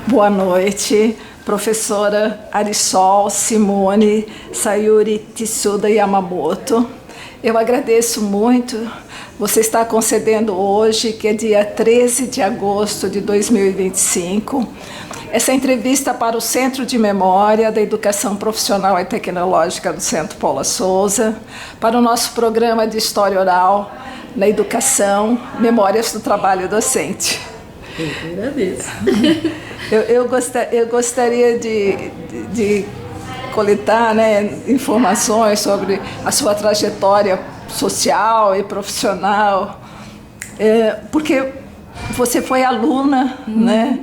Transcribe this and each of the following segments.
Boa noite, professora Arisol Simone Sayuri Tsuda Yamamoto. Eu agradeço muito. Você está concedendo hoje, que é dia 13 de agosto de 2025, essa entrevista para o Centro de Memória da Educação Profissional e Tecnológica do Centro Paula Souza, para o nosso programa de História Oral na Educação, Memórias do Trabalho Docente. Eu agradeço. Eu gostaria de coletar, né, informações sobre a sua trajetória social e profissional, porque você foi aluna, né,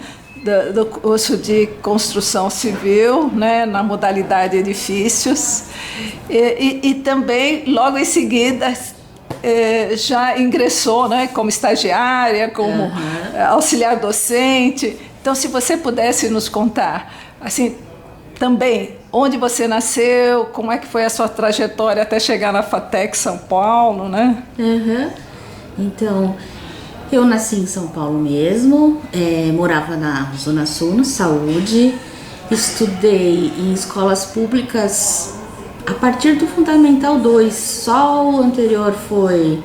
do curso de construção civil, né, na modalidade edifícios, e também logo em seguida já ingressou, né, como estagiária, como auxiliar docente. Então, se você pudesse nos contar, assim, também, onde você nasceu, como é que foi a sua trajetória até chegar na FATEC São Paulo, né? Então, eu nasci em São Paulo mesmo, morava na Zona Sul, no Saúde, estudei em escolas públicas a partir do Fundamental 2, só o anterior foi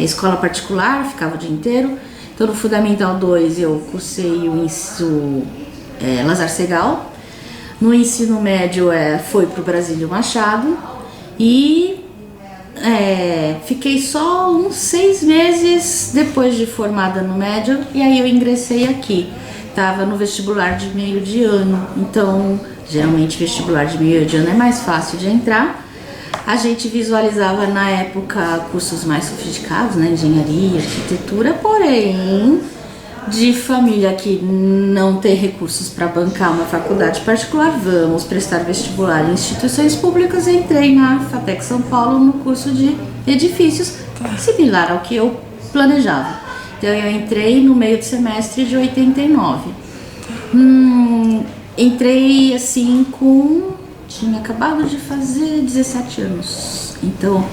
escola particular, ficava o dia inteiro. Então, no Fundamental 2 eu cursei o ensino Lazar Segal. No ensino médio foi para o Brasílio Machado e fiquei só uns 6 meses depois de formada no médio, e aí eu ingressei aqui. Estava no vestibular de meio de ano, então geralmente vestibular de meio de ano é mais fácil de entrar. A gente visualizava na época cursos mais sofisticados, né, engenharia, arquitetura, porém de família que não tem recursos para bancar uma faculdade particular, vamos prestar vestibular em instituições públicas. Eu entrei na FATEC São Paulo no curso de edifícios, similar ao que eu planejava. Então eu entrei no meio do semestre de 89. Entrei assim tinha acabado de fazer 17 anos. Então,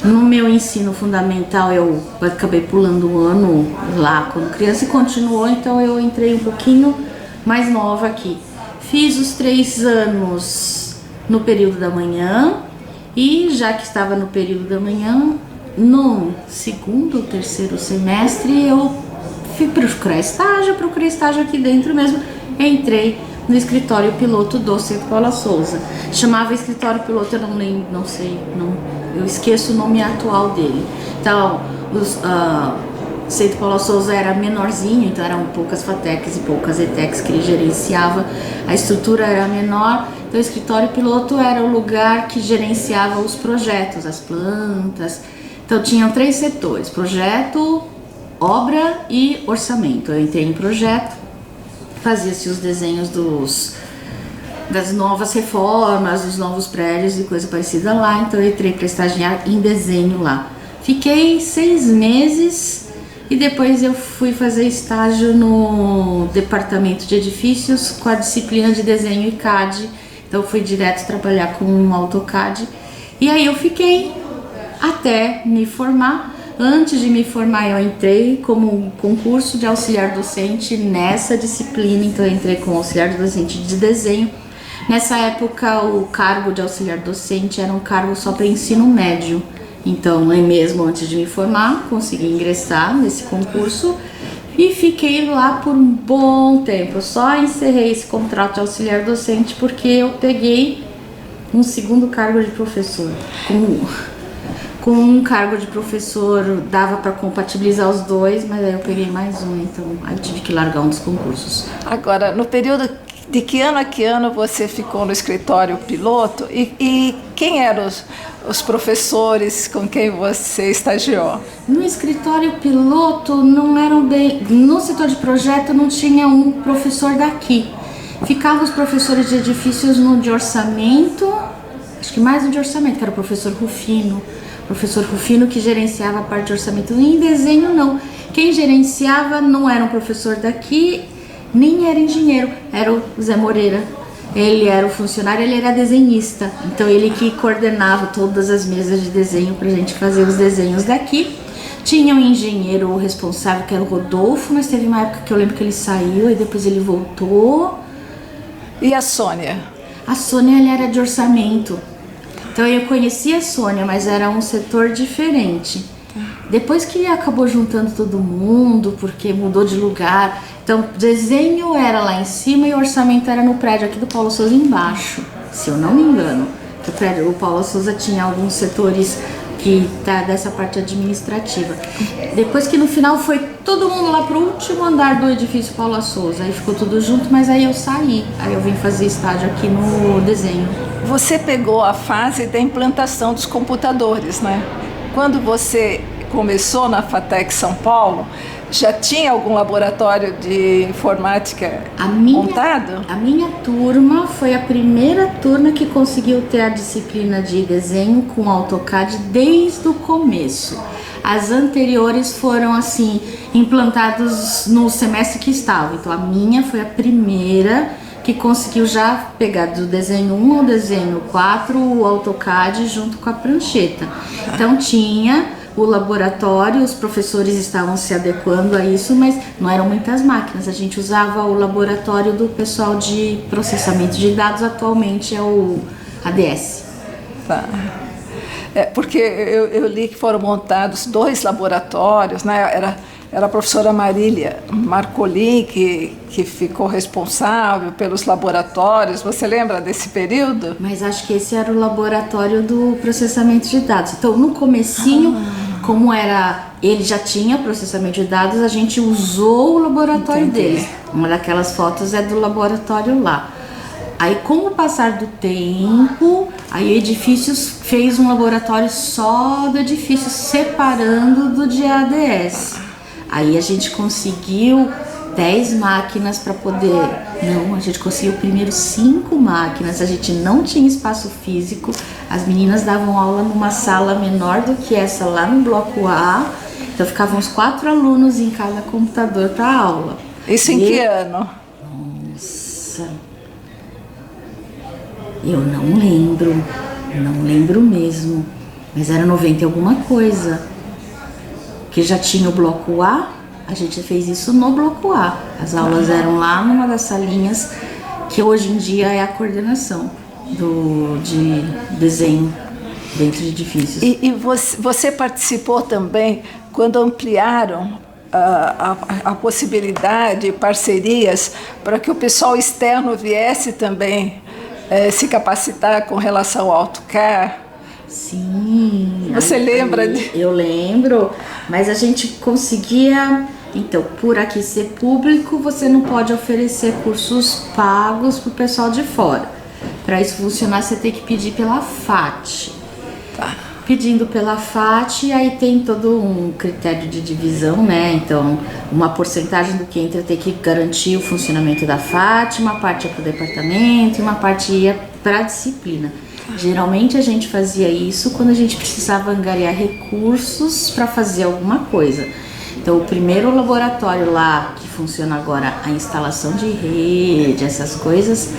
no meu ensino fundamental, eu acabei pulando um ano lá quando criança e continuou, então eu entrei um pouquinho mais nova aqui. Fiz os 3 anos no período da manhã, e já que estava no período da manhã, no segundo ou terceiro semestre, eu fui procurei estágio aqui dentro mesmo. Entrei no escritório piloto do Centro Paula Souza. Chamava escritório piloto, eu não sei, eu esqueço o nome atual dele. Então, o Centro Paula Souza era menorzinho, então eram poucas FATECs e poucas ETECs que ele gerenciava, a estrutura era menor, então o escritório piloto era o lugar que gerenciava os projetos, as plantas. Então tinham 3 setores: projeto, obra e orçamento. Eu entrei em projeto, fazia-se os desenhos das novas reformas, dos novos prédios e coisa parecida lá, então eu entrei para estagiar em desenho lá. Fiquei 6 meses e depois eu fui fazer estágio no departamento de edifícios com a disciplina de desenho e CAD, então fui direto trabalhar com AutoCAD, e aí eu fiquei até me formar. Antes de me formar, eu entrei como um concurso de auxiliar docente nessa disciplina, então eu entrei como auxiliar docente de desenho. Nessa época, o cargo de auxiliar docente era um cargo só para ensino médio, então mesmo antes de me formar, consegui ingressar nesse concurso e fiquei lá por um bom tempo. Eu só encerrei esse contrato de auxiliar docente porque eu peguei um segundo cargo de professor. Com um cargo de professor dava para compatibilizar os dois, mas aí eu peguei mais um, então aí eu tive que largar um dos concursos. Agora, no período de que ano a que ano você ficou no escritório piloto, e quem eram os professores com quem você estagiou? No escritório piloto não eram bem... No setor de projeto não tinha um professor daqui. Ficavam os professores de edifícios no de orçamento, acho que mais no de orçamento, que era o professor Rufino. Professor Rufino que gerenciava a parte de orçamento. Em desenho não. Quem gerenciava não era um professor daqui, nem era engenheiro, era o Zé Moreira. Ele era o funcionário, ele era desenhista. Então ele que coordenava todas as mesas de desenho pra gente fazer os desenhos daqui. Tinha um engenheiro responsável que era o Rodolfo, mas teve uma época que eu lembro que ele saiu e depois ele voltou. E a Sônia? A Sônia, ela era de orçamento. Então eu conhecia a Sônia, mas era um setor diferente. Depois que acabou juntando todo mundo, porque mudou de lugar. Então, desenho era lá em cima e o orçamento era no prédio aqui do Paulo Souza embaixo, se eu não me engano. O Paulo Souza tinha alguns setores que tá dessa parte administrativa. Depois que no final foi todo mundo lá pro último andar do edifício Paulo Souza, aí ficou tudo junto, mas aí eu saí. Aí eu vim fazer estágio aqui no desenho. Você pegou a fase da implantação dos computadores, né? Quando você começou na FATEC São Paulo, já tinha algum laboratório de informática montado? A minha turma foi a primeira turma que conseguiu ter a disciplina de desenho com AutoCAD desde o começo. As anteriores foram assim implantadas no semestre que estava. Então a minha foi a primeira que conseguiu já pegar do desenho 1 ao desenho 4 o AutoCAD junto com a prancheta. Então tinha o laboratório, os professores estavam se adequando a isso, mas não eram muitas máquinas. A gente usava o laboratório do pessoal de processamento de dados, atualmente é o ADS. Tá. Porque eu li que foram montados 2 laboratórios, né? Era a professora Marília Marcolin que ficou responsável pelos laboratórios. Você lembra desse período? Mas acho que esse era o laboratório do processamento de dados. Então, no comecinho, como ele já tinha processamento de dados, a gente usou o laboratório dele. Uma daquelas fotos é do laboratório lá. Aí, com o passar do tempo, aí o Edifícios fez um laboratório só do edifício, separando do de ADS. Aí a gente conseguiu 10 máquinas para poder... Não, a gente conseguiu primeiro 5 máquinas, a gente não tinha espaço físico, as meninas davam aula numa sala menor do que essa lá no bloco A, então ficavam uns 4 alunos em cada computador para aula. Isso em que ano? Nossa, eu não lembro mesmo, mas era 90 e alguma coisa. Que já tinha o bloco A, a gente fez isso no bloco A. As aulas eram lá numa das salinhas que hoje em dia é a coordenação de desenho dentro de edifícios. E você participou também quando ampliaram a possibilidade, parcerias, para que o pessoal externo viesse também se capacitar com relação ao AutoCAD? Sim. Você lembra de... Eu lembro, mas a gente conseguia... Então, por aqui ser público, você não pode oferecer cursos pagos para o pessoal de fora. Para isso funcionar, você tem que pedir pela FAT. Tá. Pedindo pela FAT, aí tem todo um critério de divisão, né? Então, uma porcentagem do que entra tem que garantir o funcionamento da FAT, uma parte ia para o departamento e uma parte ia para a disciplina. Geralmente a gente fazia isso quando a gente precisava angariar recursos para fazer alguma coisa. Então o primeiro laboratório lá, que funciona agora, a instalação de rede, essas coisas,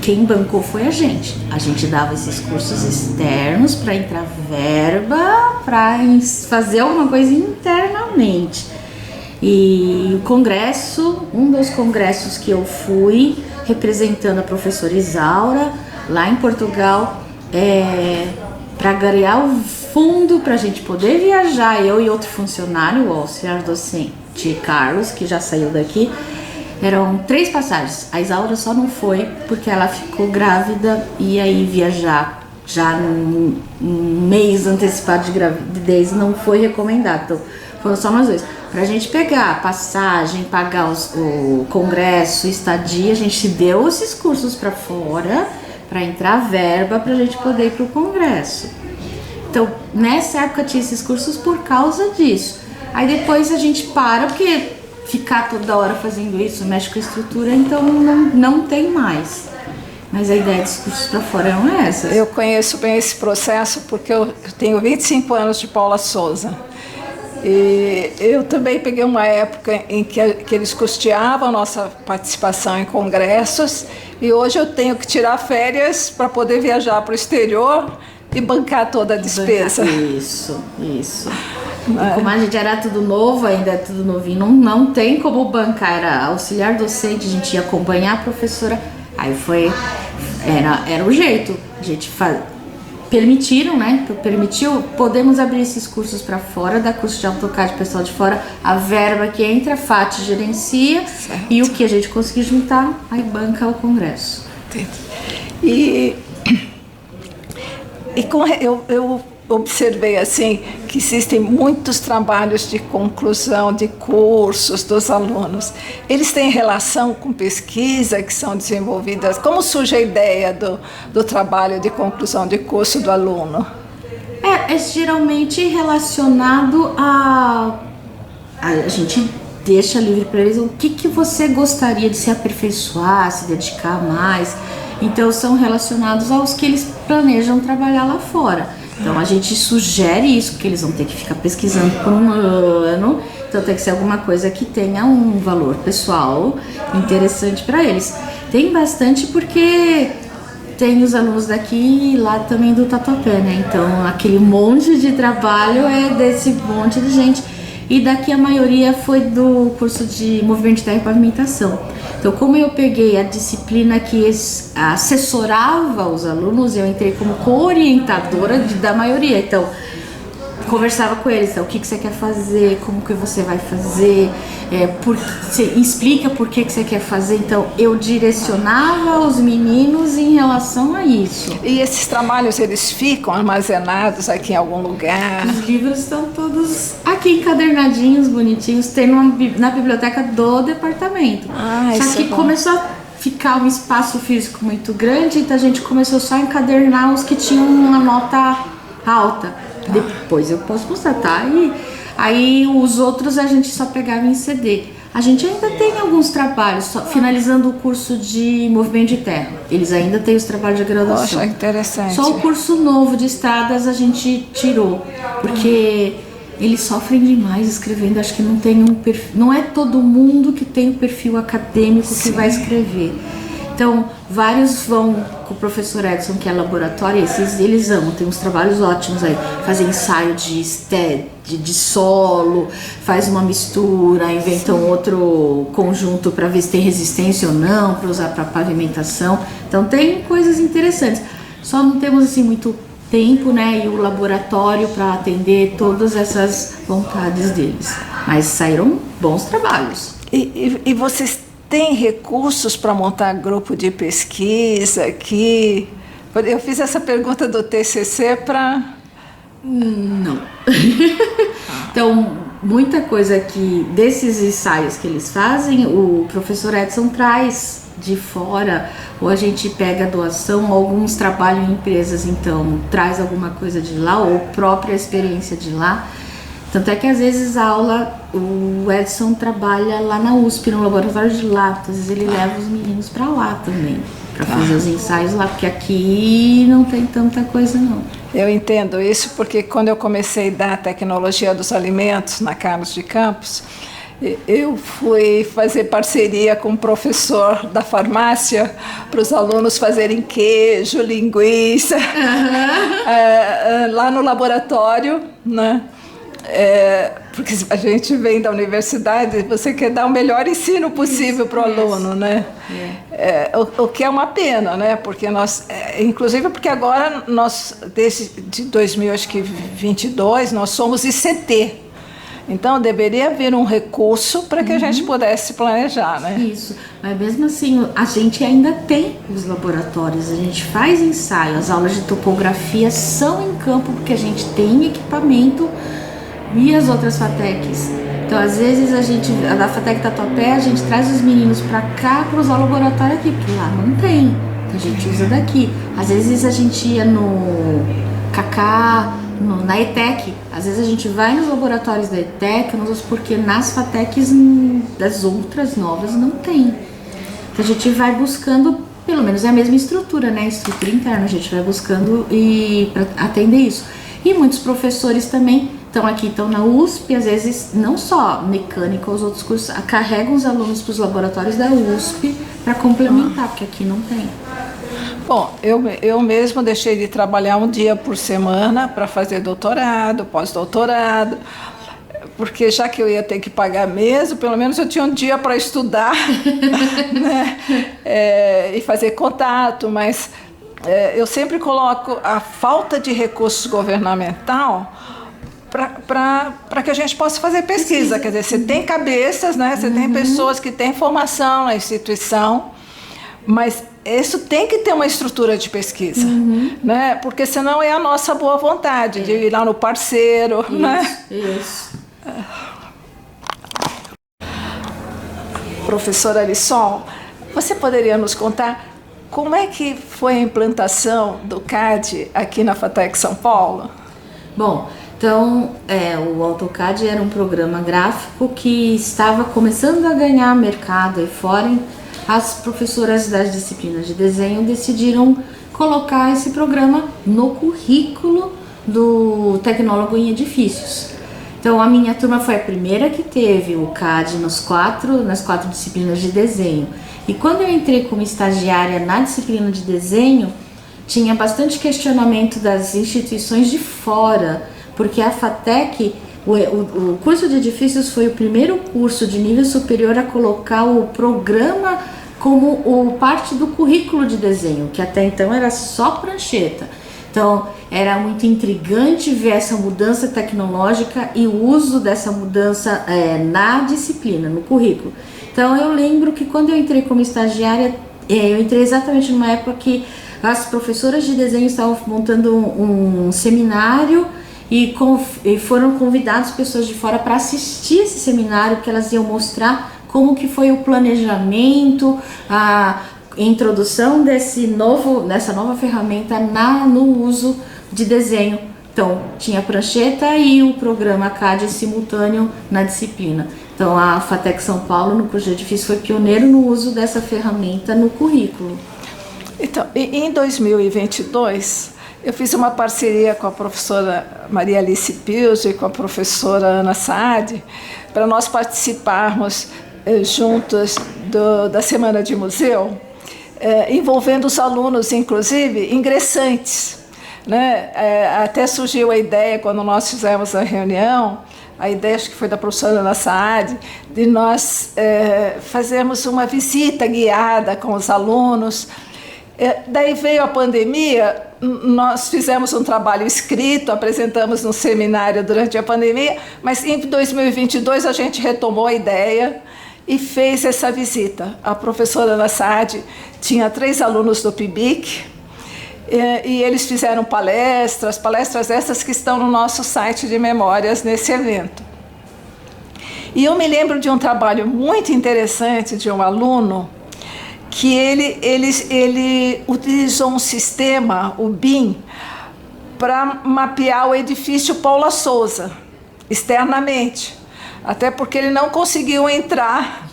quem bancou foi a gente. A gente dava esses cursos externos para entrar verba, para fazer alguma coisa internamente. E o congresso, um dos congressos que eu fui, representando a professora Isaura, lá em Portugal, para angariar o fundo para a gente poder viajar, eu e outro funcionário, o auxiliar docente Carlos, que já saiu daqui. Eram 3 passagens. A Isaura só não foi porque ela ficou grávida e aí viajar já num mês antecipado de gravidez não foi recomendado. Então foram só nós 2. Pra gente pegar passagem, pagar o congresso, estadia, a gente deu esses cursos para fora para entrar verba pra gente poder ir pro congresso. Então, nessa época tinha esses cursos por causa disso. Aí depois a gente para, porque ficar toda hora fazendo isso mexe com a estrutura, então não tem mais. Mas a ideia dos cursos para fora eram essas. Eu conheço bem esse processo porque eu tenho 25 anos de Paula Souza. E eu também peguei uma época em que eles custeavam a nossa participação em congressos e hoje eu tenho que tirar férias para poder viajar para o exterior e bancar toda a despesa. Isso. E como a gente era tudo novo, ainda é tudo novinho, não tem como bancar, era auxiliar docente, a gente ia acompanhar a professora, aí era o jeito, a gente permitiram, né? Podemos abrir esses cursos para fora, dar curso de AutoCAD pessoal de fora, a verba que entra, a FAT gerencia, certo. E o que a gente conseguir juntar, aí banca o congresso. E eu observei assim que existem muitos trabalhos de conclusão de cursos dos alunos. Eles têm relação com pesquisa que são desenvolvidas? Como surge a ideia do trabalho de conclusão de curso do aluno? É geralmente relacionado a gente deixa livre para eles o que você gostaria de se aperfeiçoar, se dedicar mais. Então são relacionados aos que eles planejam trabalhar lá fora. Então a gente sugere isso, porque eles vão ter que ficar pesquisando por um ano, então tem que ser alguma coisa que tenha um valor pessoal interessante para eles. Tem bastante porque tem os alunos daqui e lá também do Tatuapé, né? Então aquele monte de trabalho é desse monte de gente. E daqui a maioria foi do curso de movimento de terra e pavimentação. Então, como eu peguei a disciplina que assessorava os alunos, eu entrei como co-orientadora da maioria. Então, conversava com eles, então, o que você quer fazer, como que você vai fazer, você explica por que você quer fazer. Então, eu direcionava os meninos em relação a isso. E esses trabalhos, eles ficam armazenados aqui em algum lugar? Os livros estão todos aqui encadernadinhos, bonitinhos, tem na biblioteca do departamento. Só que começou a ficar um espaço físico muito grande, então a gente começou só a encadernar os que tinham uma nota alta. Depois eu posso mostrar, tá? E aí os outros a gente só pegava em CD. A gente ainda tem alguns trabalhos, finalizando o curso de movimento de terra. Eles ainda têm os trabalhos de graduação. Poxa, interessante. Só o curso novo de estradas a gente tirou, porque eles sofrem demais escrevendo. Acho que não tem um perfil, não é todo mundo que tem o perfil acadêmico que vai escrever. Então, vários vão com o professor Edson, que é laboratório, eles amam, tem uns trabalhos ótimos aí, fazer ensaio de solo, faz uma mistura, inventam outro conjunto para ver se tem resistência ou não, para usar para pavimentação. Então, tem coisas interessantes. Só não temos assim muito tempo, né, e o laboratório para atender todas essas vontades deles. Mas saíram bons trabalhos. E vocês tem recursos para montar grupo de pesquisa aqui? Eu fiz essa pergunta do TCC para... Não. Então, muita coisa que desses ensaios que eles fazem, o professor Edson traz de fora, ou a gente pega doação, alguns trabalham em empresas, então traz alguma coisa de lá, ou própria experiência de lá. Tanto é que às vezes a aula, o Edson trabalha lá na USP, no laboratório de lá, às vezes ele leva os meninos para lá também, para fazer os ensaios lá, porque aqui não tem tanta coisa não. Eu entendo isso porque quando eu comecei a dar tecnologia dos alimentos na Carlos de Campos, eu fui fazer parceria com um professor da farmácia para os alunos fazerem queijo, linguiça, lá no laboratório, né? Porque a gente vem da universidade, você quer dar o melhor ensino possível para o aluno, né? O que é uma pena, né? Porque nós, inclusive porque agora nós, desde 2022, nós somos ICT. Então deveria haver um recurso para que a gente pudesse planejar, né? Isso, mas mesmo assim a gente ainda tem os laboratórios, a gente faz ensaio, as aulas de topografia são em campo porque a gente tem equipamento. E as outras FATECs. Então, às vezes, a da FATEC Tatuapé, a gente traz os meninos para cá para usar o laboratório aqui, porque lá não tem. Então, a gente usa daqui. Às vezes, a gente ia no Cacá, na ETEC. Às vezes, a gente vai nos laboratórios da ETEC, porque nas FATECs das outras novas não tem. Então, a gente vai buscando, pelo menos é a mesma estrutura, né? Estrutura interna, a gente vai buscando para atender isso. E muitos professores também estão na USP, às vezes não só mecânica, os outros cursos carregam os alunos para os laboratórios da USP para complementar, porque aqui não tem. Bom, eu mesmo deixei de trabalhar um dia por semana para fazer doutorado, pós-doutorado, porque já que eu ia ter que pagar mesmo, pelo menos eu tinha um dia para estudar, né? E fazer contato, mas eu sempre coloco a falta de recursos governamental para que a gente possa fazer pesquisa. Quer dizer, você tem cabeças, né? Você tem pessoas que têm formação na instituição, mas isso tem que ter uma estrutura de pesquisa, né? Porque senão é a nossa boa vontade de ir lá no parceiro, isso, né? Isso. Professora Alisson, você poderia nos contar como é que foi a implantação do CAD aqui na FATEC São Paulo? Bom, então o AutoCAD era um programa gráfico que estava começando a ganhar mercado aí fora. As professoras das disciplinas de desenho decidiram colocar esse programa no currículo do tecnólogo em edifícios. Então a minha turma foi a primeira que teve o CAD nas quatro disciplinas de desenho. E quando eu entrei como estagiária na disciplina de desenho, tinha bastante questionamento das instituições de fora, porque a FATEC, o curso de edifícios foi o primeiro curso de nível superior a colocar o programa como parte do currículo de desenho, que até então era só prancheta. Então, era muito intrigante ver essa mudança tecnológica e o uso dessa mudança na disciplina, no currículo. Então, eu lembro que quando eu entrei como estagiária, eu entrei exatamente numa época que as professoras de desenho estavam montando um seminário e foram convidadas pessoas de fora para assistir esse seminário, porque elas iam mostrar como que foi o planejamento, a introdução dessa nova ferramenta no uso de desenho. Então, tinha a prancheta e o programa CAD simultâneo na disciplina. Então, a FATEC São Paulo, no curso de edifício, foi pioneiro no uso dessa ferramenta no currículo. Então, em 2022, eu fiz uma parceria com a professora Maria Alice Pius e com a professora Ana Saad, para nós participarmos juntas da Semana de Museu, envolvendo os alunos, inclusive, ingressantes, né? Até surgiu a ideia, quando nós fizemos a reunião, a ideia acho que foi da professora Ana Saad, de nós fazermos uma visita guiada com os alunos. Daí veio a pandemia, nós fizemos um trabalho escrito, apresentamos no seminário durante a pandemia, mas em 2022 a gente retomou a ideia e fez essa visita. A professora Ana Saad tinha 3 alunos do PIBIC e eles fizeram palestras essas que estão no nosso site de memórias nesse evento. E eu me lembro de um trabalho muito interessante de um aluno que ele utilizou um sistema, o BIM, para mapear o edifício Paula Souza, externamente. Até porque ele não conseguiu entrar,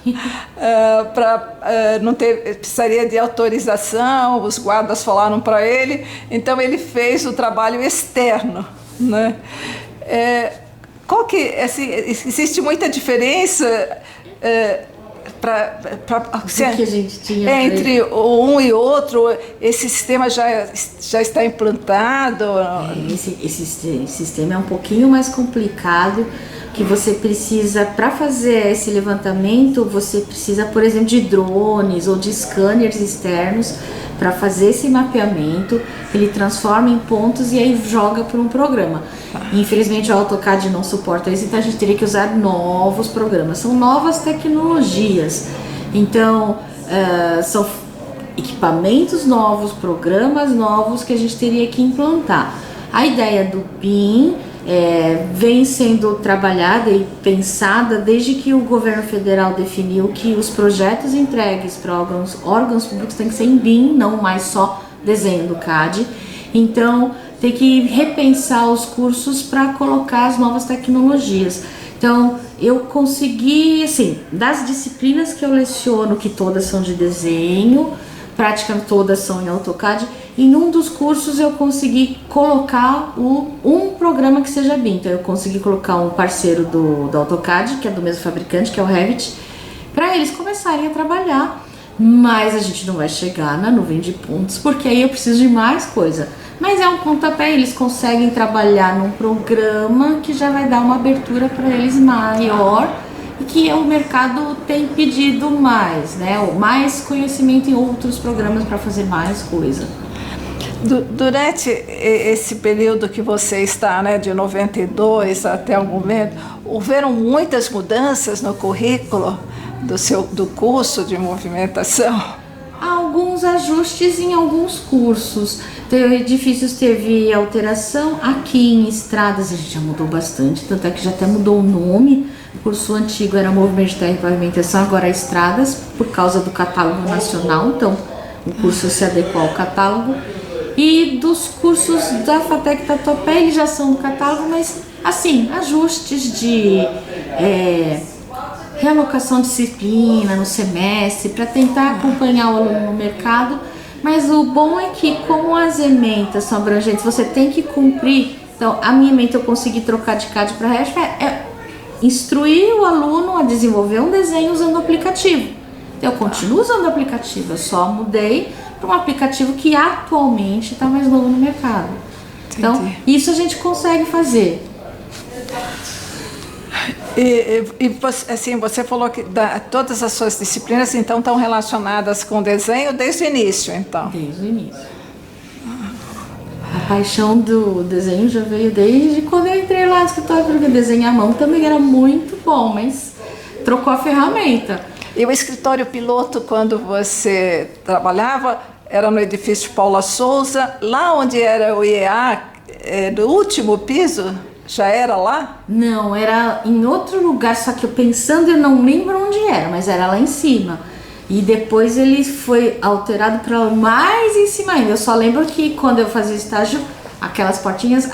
precisaria de autorização, os guardas falaram para ele, então ele fez o trabalho externo, né? Existe muita diferença que a gente tinha entre um e outro? Esse sistema já está implantado? Esse sistema é um pouquinho mais complicado, que você precisa, para fazer esse levantamento, você precisa, por exemplo, de drones ou de scanners externos para fazer esse mapeamento. Ele transforma em pontos e aí joga para um programa. Infelizmente o AutoCAD não suporta isso, então a gente teria que usar novos programas. São novas tecnologias, então são equipamentos novos, programas novos que a gente teria que implantar. A ideia do BIM vem sendo trabalhada e pensada desde que o governo federal definiu que os projetos entregues para órgãos públicos têm que ser em BIM, não mais só desenho do CAD. Então tem que repensar os cursos para colocar as novas tecnologias. Então eu consegui, assim, das disciplinas que eu leciono, que todas são de desenho, praticamente todas são em AutoCAD, e num dos cursos eu consegui colocar um programa que seja BIM. Então eu consegui colocar um parceiro do AutoCAD, que é do mesmo fabricante, que é o Revit, para eles começarem a trabalhar. Mas a gente não vai chegar na nuvem de pontos, porque aí eu preciso de mais coisa. Mas é um pontapé, eles conseguem trabalhar num programa que já vai dar uma abertura para eles maior e que o mercado tem pedido mais, né? Mais conhecimento em outros programas para fazer mais coisa. Durante esse período que você está, né, de 92 até o momento, houveram muitas mudanças no currículo do curso de movimentação? Alguns ajustes em alguns cursos. Edifícios teve alteração. Aqui em estradas a gente já mudou bastante, tanto é que já até mudou o nome. O curso antigo era Movimento de Terra e Pavimentação, agora é Estradas, por causa do catálogo nacional, então o curso se adequou ao catálogo. E dos cursos da FATEC Tatuapé, eles já são do catálogo, mas assim, ajustes de realocação de disciplina no semestre, para tentar acompanhar o aluno no mercado. Mas o bom é que, como as ementas são abrangentes, você tem que cumprir. Então, a minha ementa eu consegui trocar de CAD para RESP, instruir o aluno a desenvolver um desenho usando o aplicativo. Então, eu continuo usando o aplicativo, eu só mudei para um aplicativo que atualmente está mais novo no mercado. Então, isso a gente consegue fazer. E assim, você falou que todas as suas disciplinas então estão relacionadas com desenho desde o início, então? Desde o início. A paixão do desenho já veio desde quando eu entrei lá no escritório, porque desenhar à mão também era muito bom, mas trocou a ferramenta. E o escritório piloto, quando você trabalhava, era no edifício Paula Souza, lá onde era o IEA, do último piso? Já era lá? Não, era em outro lugar, só que eu pensando, eu não lembro onde era, mas era lá em cima. E depois ele foi alterado para mais em cima ainda. Eu só lembro que quando eu fazia estágio, aquelas portinhas,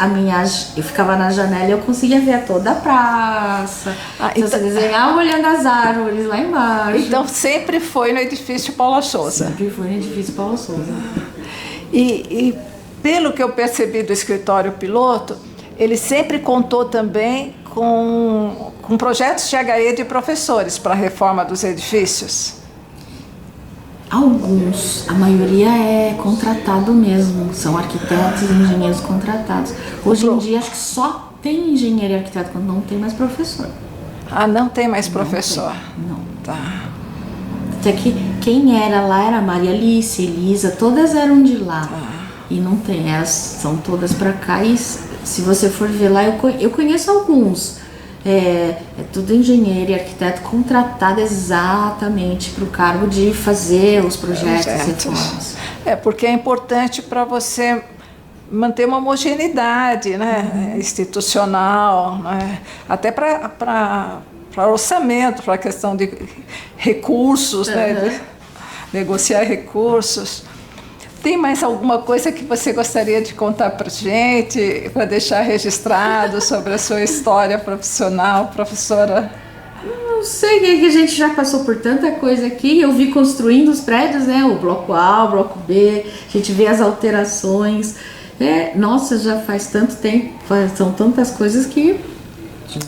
eu ficava na janela e eu conseguia ver toda a praça. Então você desenhava olhando as árvores lá embaixo. Então sempre foi no edifício Paula Souza? Sempre foi no edifício Paula Souza. E pelo que eu percebi do escritório piloto, ele sempre contou também com projetos de HE de professores para a reforma dos edifícios? Alguns, a maioria é contratado mesmo, são arquitetos e engenheiros contratados. Hoje em dia acho que só tem engenheiro e arquiteto quando não tem mais professor. Ah, não tem mais professor? Não. Tá. Até que quem era lá era a Maria Alice, Elisa, todas eram de lá. E não tem, elas são todas para cá e se você for ver lá, eu conheço alguns. É tudo engenheiro e arquiteto contratado exatamente para o cargo de fazer os projetos e reformas. Porque é importante para você manter uma homogeneidade, né, institucional, né, até para orçamento, para a questão de recursos, né, de negociar recursos. Tem mais alguma coisa que você gostaria de contar para a gente, para deixar registrado sobre a sua história profissional, professora? Não sei, que a gente já passou por tanta coisa aqui. Eu vi construindo os prédios, né? O bloco A, o bloco B, a gente vê as alterações. Nossa, já faz tanto tempo, são tantas coisas que...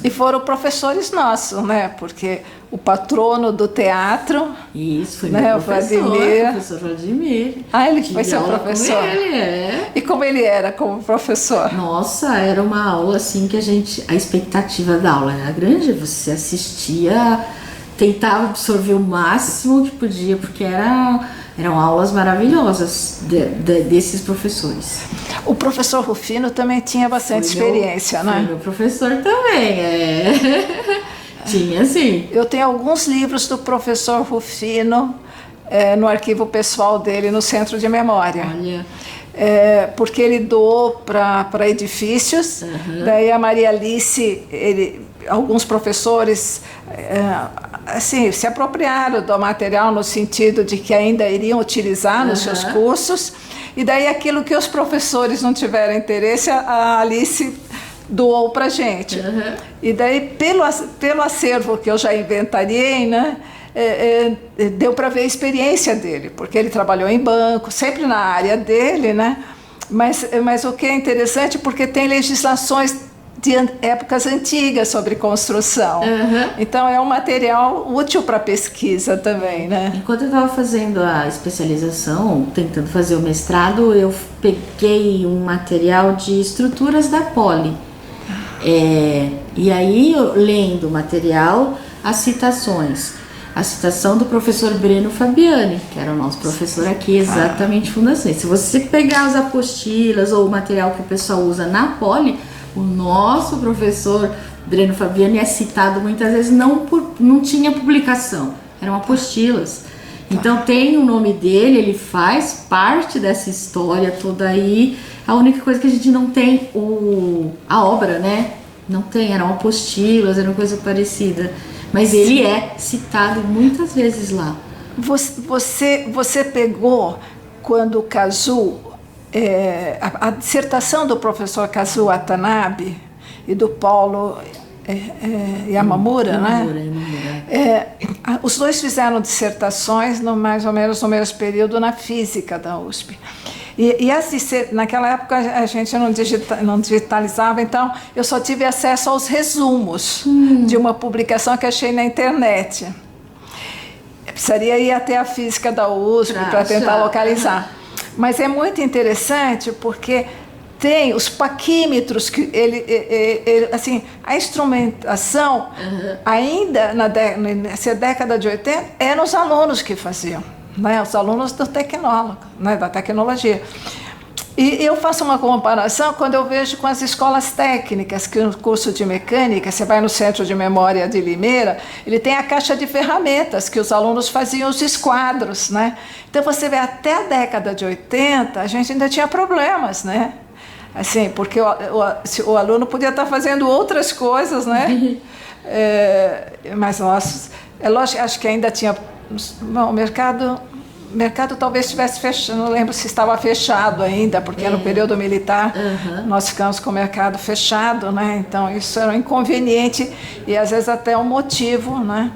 E foram professores nossos, né? Porque o patrono do teatro... Isso, foi né? meu professor, professor Vladimir. Ah, ele foi seu professor? Ele, E como ele era como professor? Nossa, era uma aula assim que a expectativa da aula era grande. Você assistia, tentava absorver o máximo que podia, porque eram aulas maravilhosas desses professores. O professor Rufino também tinha bastante experiência, né? Foi meu professor também, Tinha, sim. Eu tenho alguns livros do professor Rufino no arquivo pessoal dele, no Centro de Memória. Olha. Porque ele doou para edifícios, daí a Maria Alice, alguns professores assim, se apropriaram do material no sentido de que ainda iriam utilizar nos seus cursos, e daí aquilo que os professores não tiveram interesse, a Alice doou para a gente. E daí, pelo acervo que eu já inventariei, né, deu para ver a experiência dele, porque ele trabalhou em banco, sempre na área dele, né, mas o que é interessante, porque tem legislações de épocas antigas sobre construção. Então é um material útil para pesquisa também, né? Enquanto eu estava fazendo a especialização, tentando fazer o mestrado, eu peguei um material de estruturas da Poli. E aí, lendo o material, as citações. A citação do professor Breno Fabiani, que era o nosso professor aqui, exatamente fundações. Se você pegar as apostilas ou o material que o pessoal usa na Poli, o nosso professor Breno Fabiani é citado muitas vezes, não tinha publicação, eram apostilas. Então tem o nome dele, ele faz parte dessa história toda aí. A única coisa que a gente não tem a obra, né? Não tem, eram apostilas, era uma coisa parecida. Mas ele é citado muitas vezes lá. Você pegou quando o Kazuo, a dissertação do professor Kazuo Watanabe e do Paulo Yamamura, né? Os dois fizeram dissertações mais ou menos no mesmo período na física da USP. Naquela época a gente não digitalizava, então eu só tive acesso aos resumos de uma publicação que achei na internet. Eu precisaria ir até a física da USP para tentar localizar. Mas é muito interessante porque tem os paquímetros que assim, a instrumentação ainda nessa década de 80 eram os alunos que faziam, né? Os alunos do tecnólogo, né? Da tecnologia. E eu faço uma comparação quando eu vejo com as escolas técnicas, que no curso de mecânica, você vai no Centro de Memória de Limeira, ele tem a caixa de ferramentas, que os alunos faziam os esquadros, né? Então você vê, até a década de 80, a gente ainda tinha problemas, né? Assim, porque o aluno podia estar fazendo outras coisas, né? Mas é lógico, acho que ainda tinha... Bom, o mercado talvez estivesse fechado, não lembro se estava fechado ainda, porque no período militar nós ficamos com o mercado fechado, né? Então isso era um inconveniente e às vezes até um motivo, né?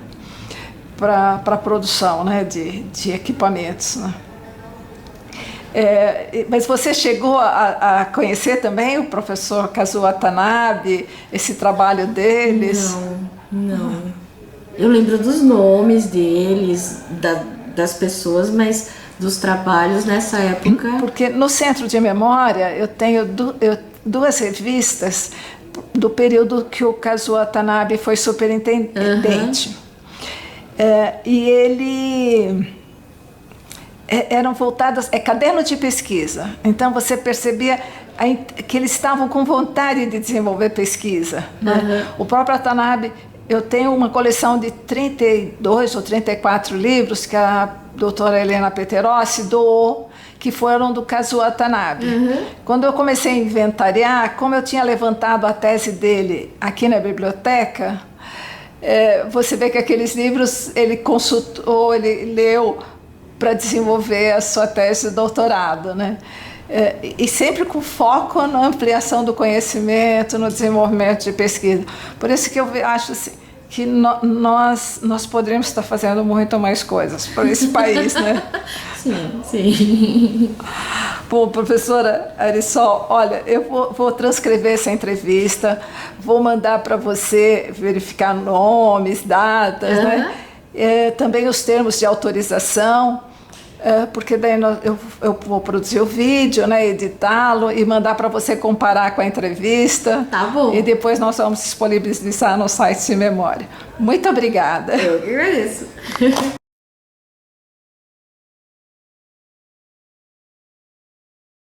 Para a produção, né? de equipamentos, né? Mas você chegou a conhecer também o professor Kazuo Watanabe, esse trabalho deles? Não. Eu lembro dos nomes deles, das pessoas, mas dos trabalhos nessa época... Porque no Centro de Memória eu tenho duas revistas do período que o Kazuo Watanabe foi superintendente. E ele... eram voltadas... caderno de pesquisa. Então você percebia que eles estavam com vontade de desenvolver pesquisa, né? O próprio Watanabe... Eu tenho uma coleção de 32 ou 34 livros que a doutora Helena Peterossi doou, que foram do Kazuo Watanabe. Quando eu comecei a inventariar, como eu tinha levantado a tese dele aqui na biblioteca, você vê que aqueles livros ele consultou, ele leu para desenvolver a sua tese de doutorado, né? E sempre com foco na ampliação do conhecimento, no desenvolvimento de pesquisa. Por isso que eu acho assim, que nós poderíamos estar fazendo muito mais coisas para esse país, né? Sim. Bom, professora Arisol, olha, eu vou transcrever essa entrevista, vou mandar para você verificar nomes, datas, né? Também os termos de autorização. Porque daí eu vou produzir o vídeo, né, editá-lo e mandar para você comparar com a entrevista. Tá bom. E depois nós vamos disponibilizar no site de memória. Muito obrigada. Eu agradeço.